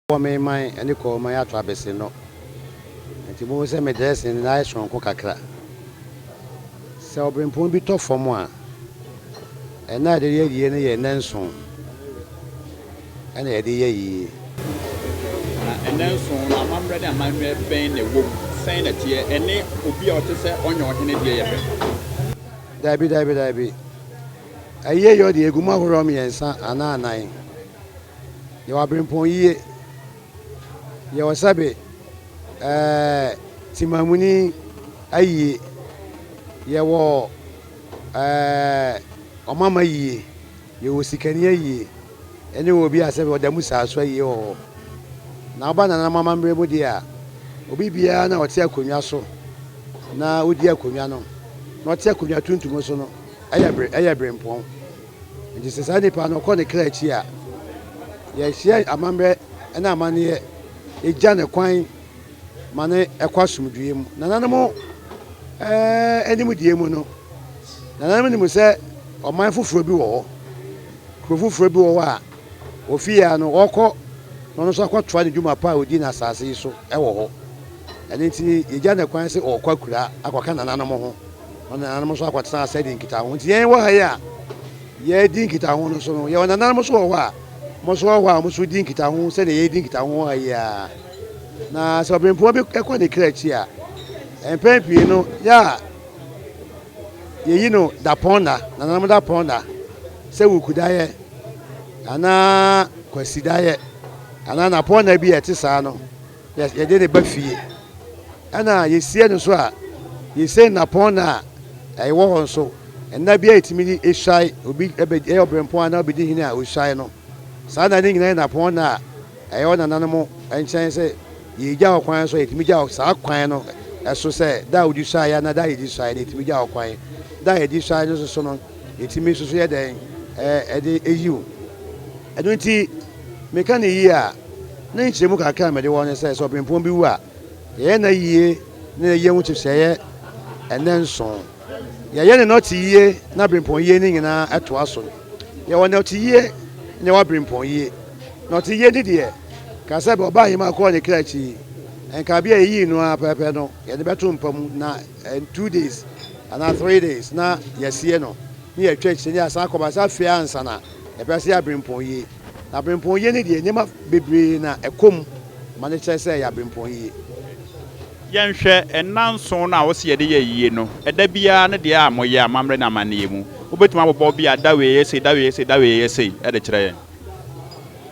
Me my any call my atrabesi no. And you must me dress in nice from Coca-Cola. So bring point be tough for moi. And now the year and then soon. And the year. And then soon, I'm ready and my pain the woman saying that here and they will be out to say on your in a day. Dabby. A year you're the Guma Romy and San Anna 9. You are bring point ye. You are sabi. Timamuni aye. You were Mama ye. You will see Kenya ye. And you will be as ever the Musa sway you. Now, Banana Mamma Brebudia. Obibiana or Tia Cunyaso. Now, Udia Cunyano. Not Tia Cunyatun to Mosono. I bring pong. And this is any pan of Connie Cletch here. Yes, a member and a man here. A Jan a quine, Mane a quasum dream. Nanamo, any mudiamono. Nanamini must say, or mindful Frebu, Crufu Frebu, or Fia no Oko, no so quite trying to do my power with dinner sassy so, ever. And it's a Jan a quine or Quacula, Aquacan and animal. On the animals of what said in Kita. Ye were here. Ye dink it on so. You're an animals or most would dink it on, said ye dink it on. Yeah. Now, so been poor equally correct here. And Pepe, you know, yeah. You know, that ponder, another ponder. Say we could die. Anna, Quasidaye. And a ponder be at Tisano. Yes, you did a buffy. Anna, you see, and so you say upon her. I was so, and that be 8 minutes is shy, will be a bit airbrain point, I'll be doing here with shy no. Saturday night upon that, I own an animal and chance it. Ye jaw quine so 8 minutes, so quine, as so say, that would you shy, and that is decided to be jaw quine. That is decided as a son, it means to say that you. I don't see mechanic here. Nature Muka Camera, the one that says, I've been Pombiwa. Yen a year, near young to say, and then so. Ya not ye, not bring point ye in at Twasson. You are not ye, no, I bring point ye. Not ye did ye. Casabo buy him a corner clatchy, and Cabia ye no apapano, and the bedroom now and 2 days, and now 3 days, now, yes, ye no. Near church, and yes, I come as a fiance, and a person bring point ye. I bring point ye, and you must be bring a cum. Manager say, I bring point ye. Yan share and none so now was ye no. A debian, the arm or ya mamma manimu. Who bet my Bobby at that way, say, at the train.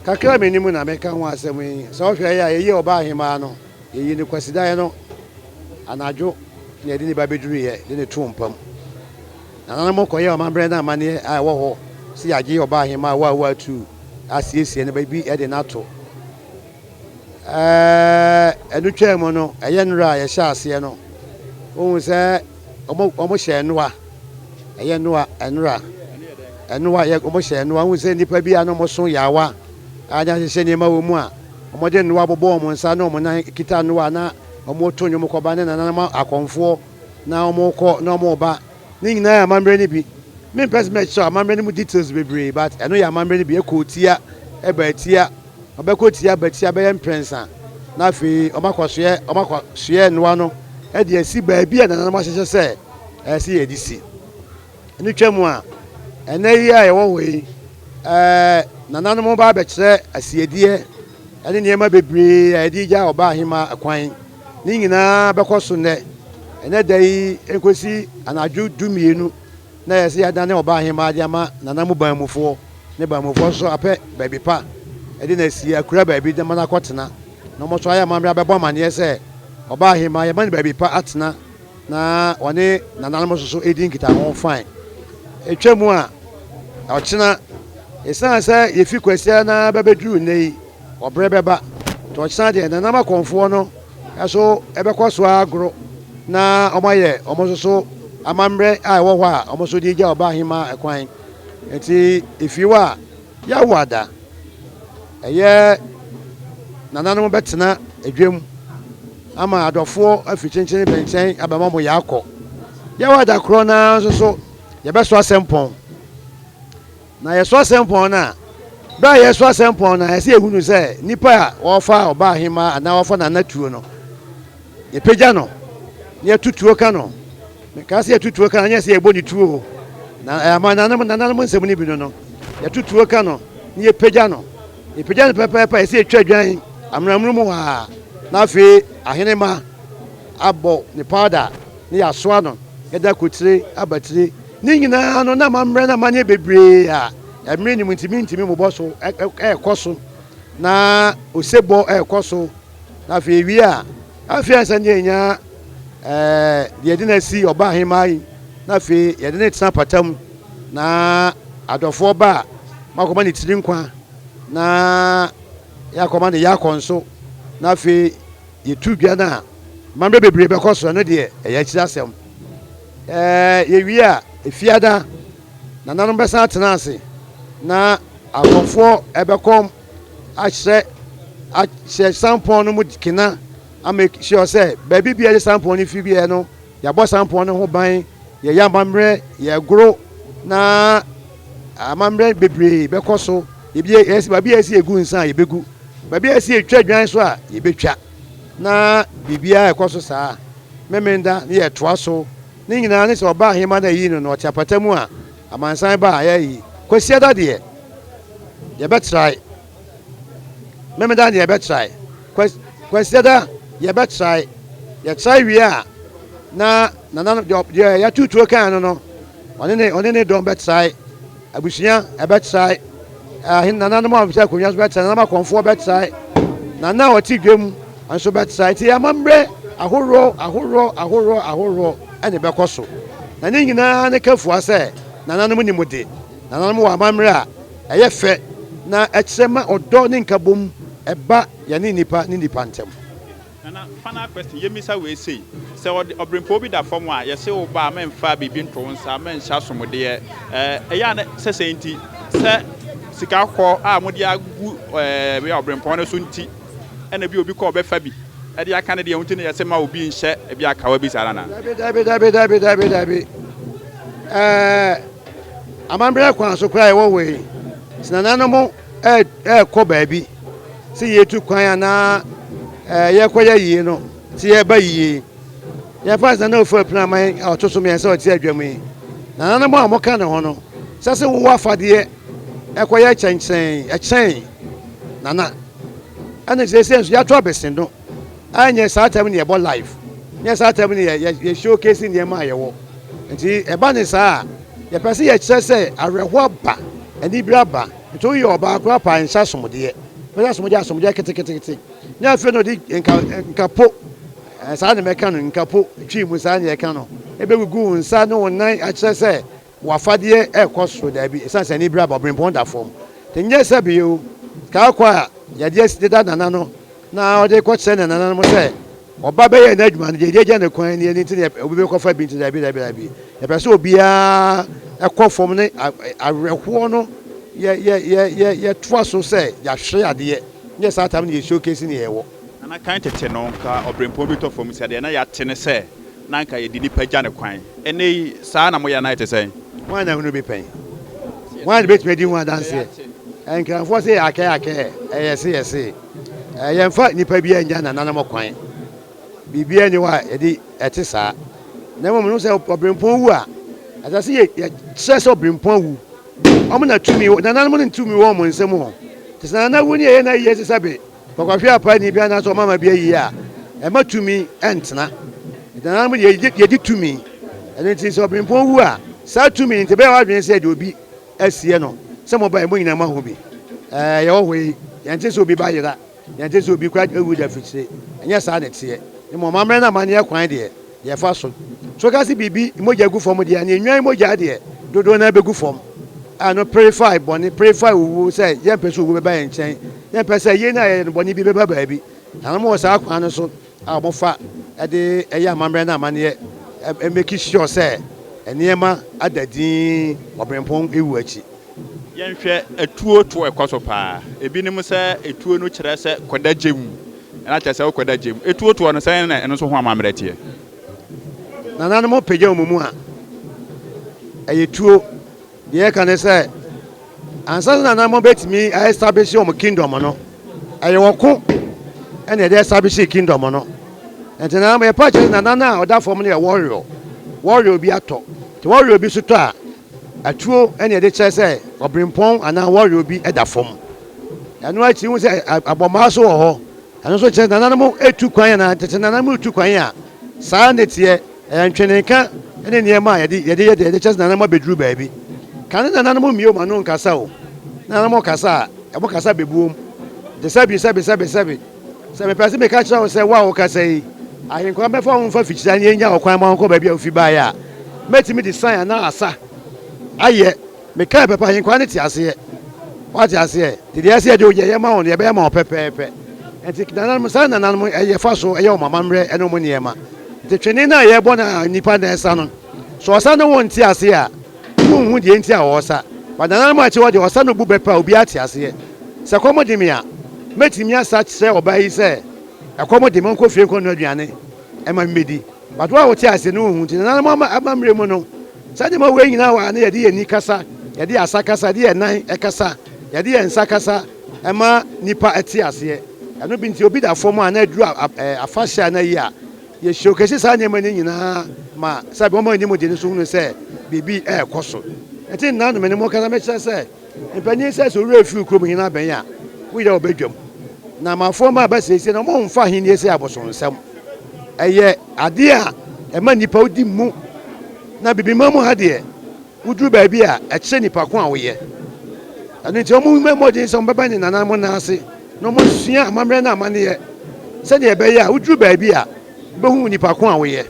Kakra minimum American was a way. So, a year by him, Mano, ye know, Quasidiano, and I joke near the baby dream, then a tomb pump. And I'm more quiet, my brother, money, I will see a year by him, my wild too. I see, and the baby at the NATO. A new chairman, a young rye, a chassiano. Who say almost a noa, a young noa, and ra. And noa, almost a noa, who say Nipabiano Moson Yawa. I just say him a more. A modern wabble bomb on Sano, Kitanoana, or more Tonio Mocoban and Anama, a confor. Now more court, no more bat. Ning na mambrani be. Me press match, so mambrani details be brave, but I know your mambrani be a coatia, a betia. Obekotia betia be imprensa na fi omakosue nwa e de asi baabi a nanama hye se e si edisi ni twam a enayi a yewo we nananum ba be kire asiedie ene niema bebre a di ja oba ahima akwan ni nyina bekoso ne ene dai enkosi anaju dumienu na yesi adane oba ahima ade ama nanamu banmufo ne banmufo so apɛ baabi pa edi na si akura baabi de mana kwotena no mo so aya mamra bebo mane se oba ahima ye mane baabi pa atena na one nananum so edi nkita ho fine etwemu a ochena esan se ye fi kwasia na babedru nei obre beba to ochena de nanama konfo no eso ebekoso agro na omaye omoso amamre a wo ho a omoso di ja oba ahima ekwan enti ifiwa ya wada eye nananum betena edwem ama adofo afichenchen benchen abama mo yakọ ya wada kro na so ye beso asempon na ye so asempon na ba ye so asempon na ese ehunu se nipa wo fa oba ahema ana wo fa na natuo no ye pagya no ye tutuo ka no me ka se ye tutuo ka anya se ye boni tuo na amananam nananam nsem ni bi no ye tutuo ka no ye pagya no pepe ese etwa dwan amramru mu ha na afi ahenema abo ni powder ni asoa no ye da kotire abatire ni nyina no na mamre na manye bebre a emre ni ntimi mo boso ekoso na osebo ekoso na afi wi a afi ansanye nya ye de na si oba ahemai na afi ye de na tsana patam na adofo ba makoma ni tiri nkwa na ya koma ne ya konso na afi ye tudua na mamre bebre be koso no de ya kira asem ye wi a efiada na nanom besa atena ase na akofo ebekom ahye sampon no mu kina make sure say baby bia sampon no fi bia no ya bo sampon no ho ban ye ya mamre ye gro na amamre bebre bekoso ebie esi babi esi egu nsan ye begu babi esi etwa dwan so a ye betwa na bibia ekoso saa memenda ne ye toa so ni nyina ne so ba hema na yi no otiapata mu a amansan ba ya yi kwasia da de ye betrai memenda ne ye betrai kwasia da ye betrai ye try wi a na ya tutuo kan no one ne don betrai abusia e betrai ahin nananum afisa konwa so betrai na ma konfo betrai na oti dwem anso betrai ti amambre ahoro ene bekoso na ne nyina ne kafua se nananum ni mude nananum wa amamre a eye fe na echema odo ne nkabom eba ya ne nipa ntem na final question yemisa we say se obrimpo bi da form a ye se wo ba memfa bibi nto nsa menhya somode eya ne se senti se sika kɔ a mode agu we obrimpo no so nti ena bi obi kɔ obefa bi e de aka ne de hunti ne ye se ma obi nhye e bi aka wa bi sara na dabi amambre kwan so kra e wo we sinanano mo kɔ baabi se yetu kwan na ye koya yi no ti ye ba yi ye fa na ofu plan man otoso me se o ti adwam yi na mo amoka ne ho no se wo afade koya chen nana ana se so ya to abesindo anya sa time ne ye bo live ne sa time ne ye showcase ne ma ye wo nti e ba ne sa ye pese ye kire se areho ba ani bra ba to ye oba akwa pa nsa somode asomode kete nya fe no di nkapo sa ne meka no nkapo twi mu sa ne eka no ebegugu nsa no wonan a kire se wafade ekoso da bi sanse ni bra ba brimpon da form tenye se bi o ka kwa ya die sida nana no na o de ko kire na nana mo se oba be ye na adwuma no je ne kwan ni nti ne obi be ko fa bi nti da bi e pese obi a ekɔ form ne areho no ye toa so se ya hwe ade nye sa tam ne showcase ne ye wo ana kan tete no ka obrimpo bi to form se de na ya tene se na nka ye di ni pagya ne kwan ene sa na mo ya na ite se wan na hunu be pen wan be tmedi wan dance enkan fo se ake yes ye mfa nipa bi anya na na mo kwan bibia ni wa ye di ete sa na mo no se obrimpo wu a asase ye se obrimpo wu omo na tumi na na mo ntumi wo mo nsem ho tisana na wuni ye na ye se sabe kwahwe apa ni bia na so mama bia yi a e matumi entena na mo ye di tumi ene ti so obrimpo wu a sa tumi nti be wa dwen se de obi asie no se mo ba e mo nyina ma ho bi ye wo hwe ye nti so obi ba yira ye nti so obi kwa ewu da fitire enya sa na tie ni mo mamre na mane kwan de ye fa so ka si bibi moja gu fom de ani nwan moja de dodo na begu fom ano purify boni purify wu say ye pese wu be ba ye nchen ye pese ye na ye boni bi be ba ba bi na mo sa kwan no so a mo fa e de ye amamre na mane e make sure say eniema adadin obrempon ewu achi ye nhwe etuo to ekoso pa ebi nim se etuo no kire se koda gem na cha se koda gem etuo to no se na eno so ho amamre tie na nanu mo pege omumu a etuo de ye kan se ansa na nanamo betimi establish your kingdom no aye woko ene dey establish kingdom no enti na me pa che na nana oda form no warrior bi ato te warrior bi so to a atuo ene dey che say obrimpon ana warrior bi eda form eno achi hu say aboma so wo ho eno so che na nanamo etu kwan na tete na nanamo etu kwan a saa netie entweneka ene niema yede che na nanamo bedru baabi kan na nanamo mio ma no nkasa o nanamo kasa ebo kasa bebuom de sabi se me pese me ka kira o se wa o kasa yi ahinkwa me fa ho fa fikyira ne nya okwan ma nko baabi a ofi ba ya metimi design na asa aye me ka pepa ahinkwa ne ti ase what you say did you say do ye ma on ye be ma pepepe enti nanamo sa nanamo ye fa so ye o mama mre eno mo niema enti twene na ye bo na nipa na esa no so osa no won ti ase a hu de enti a osa ba nanamo a che wo de osa no bu bepa obi ati ase se komodimi a metimi asa che oba yi se akomodimi nko fie nko no aduane e ma mmedi but wa wo ti ase no hu ti nanamo amamre mu no sa de ma we nyina wa na ye de ni kasa ye de asa kasa de nan e kasa ye de ensa kasa e ma nipa ati ase eno bi nti obi da form a na aduru afahia na yi a ye showcase sa nyema ni nyina ma sabe mo ni mo de ni so hunu se bibi koso enti na no me ni mo kasa me kire se mpani se so re fi krom nyina ben a wo ye obedwam na ma form a ba se na mo mfa hin ni se aboson nsam eye ade a e ma nipa odi mu na bibi mamu ha de uduru ba bi a e kire nipa ko a wo ye anu nti omu memo de so mbaba ni nanamo na ase no mo sua amamre na amane ye se de ebe ye a uduru ba bi a behu nipa ko a wo ye